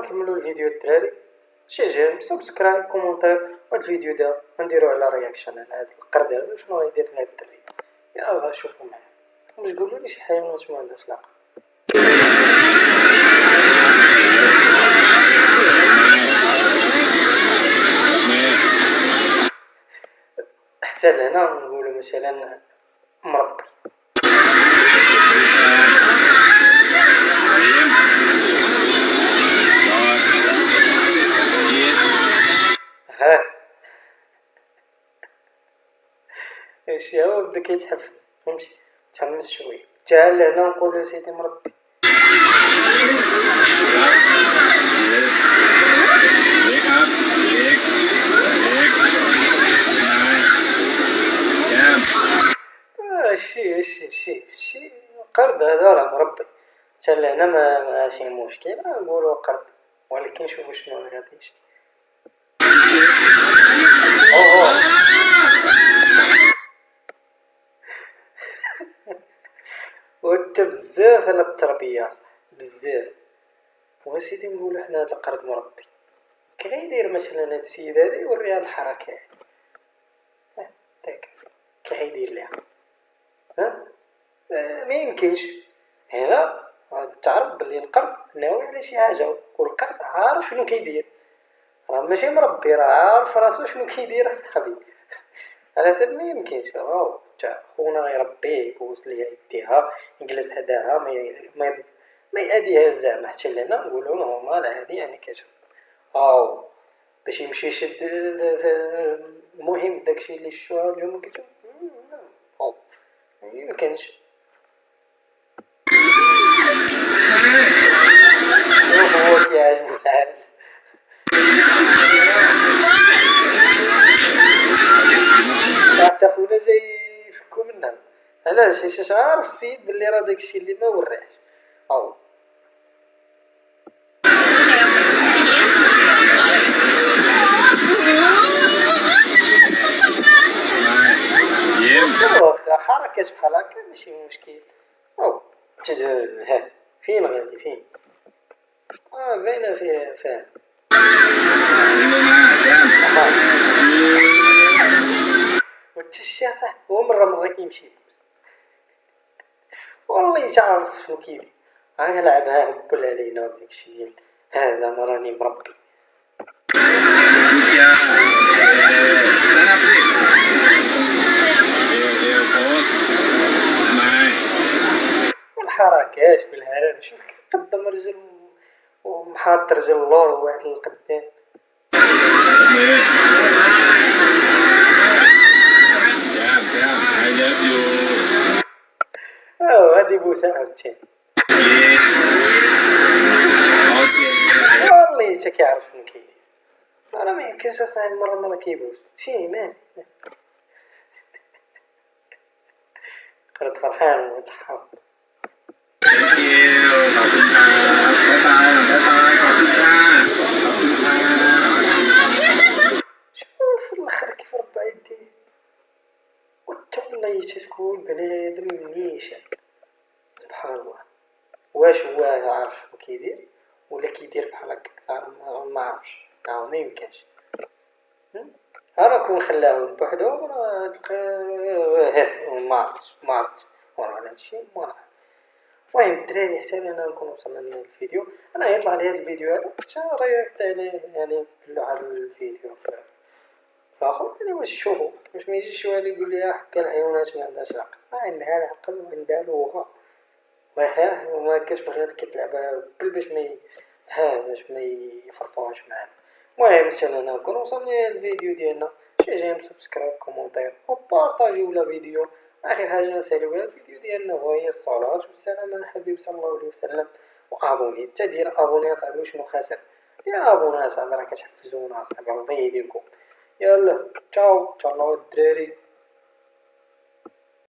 نكملوا الفيديو الدراري. شي جيم سبسكرايب كومونتير، وهاد الفيديو دا غنديرو على رياكشن على هاد القرد هذا وشنو غيدير لهاد الدري. يلا شوفوا معايا، واش تقولوا لي شي حيوانات ما عندهاش العقل. حتى لهنا نقولوا مثلا مربي. ها اش هو بدا كيتحفز، فهمتي، تحمس شويه. تعال لهنا نقولوا سيدي مربي. شي قرد هذا راه مربي. حتى لهنا ماشي مشكل، نقولوا قرد، ولكن شوفوا شنو غادي يجي. وانت بزاف على التربيه بزاف. وسيدي نقولوا حنا هذا القرد مربي، كي غيدير مثلا هاد السيد هذا يوريها الحركات داك كي غيدير ليها. ها ما يمكنش هنا تعرف بلي القرد ناوي على شي حاجه، والقرد عارف شنو كيدير، راه ماشي مربي، راه عارف راسو شنو كيدير اصاحبي. على سبب ما يمكنش تا خونا غيربيه يبوس ليها يديها يجلس هداها ما يأديهاش زعما. حتى لهنا نقولوا نورمال عادي، يعني كتشوف باش يمشي يشد. المهم داكشي اللي شفتو اليوم كتشوف ما يمكنش. شوف هو كيعجبو الحال. حتى خونا جاي يفكو منا، علاش؟ حيت عارف السيد بلي راه داكشي اللي ما وريهش. واخا حركات بحال هكا ماشي مشكل. ها فين غادي فين؟ باينه فيه فاهم. وتشي صاحبي هو مرة كيمشي يبوس، والله تعرف شنو كيدير. لعبها هبل علينا وداكشي ديال زعما راني مربي. والحركات في الهرم، شوف كيقدم رجل ومحاط رجل اللور وواحد القدام. غادي بوسه عاوتاني. والله حتى كيعرف شنو كيدير، راه ما يمكنش اصاحبي مرة كيبوس شي مان. قرد فرحان وضحك. شوف الاخر كيف ربع يديه، والله تتكون بنادم نيشان سبحان الله. واش هو عارف شنو كيدير ولا كيدير بحال هكا؟ ما عرفتش، ما يمكنش. كون خلاهم بوحدهم ما عرفتش ورا هذا الشيء ما عرفت. المهم الدراري حتى انا نكون وصلنا لهذا الفيديو. انا يطلع لي هذا الفيديو هذا حتى رياكت عليه، يعني كله هذا الفيديو فاخر. يعني واش تشوفوا واش ما يجيش واحد يقول لي حكا الحيوانات ما عندهاش العقل؟ عندها العقل وعندها لغه، وما كتبغي غير كتلعبها باش ما يفرطوهاش معانا. المهم انا نكون وصلنا لهذا الفيديو ديالنا. شي جيم سبسكرايب كومونتير وبارطاجيو لا فيديو. اخر حاجه نساليو بها الفيديو ديالنا وهي الصلاه والسلام على الحبيب صلى الله عليه وسلم. وابوني انت دير ابوني اصاحبي، شنو خاسر؟ دير ابوني اصاحبي، راه كتحفزونا اصاحبي، الله يهديكم. يلا تشاو تشالله الدراري.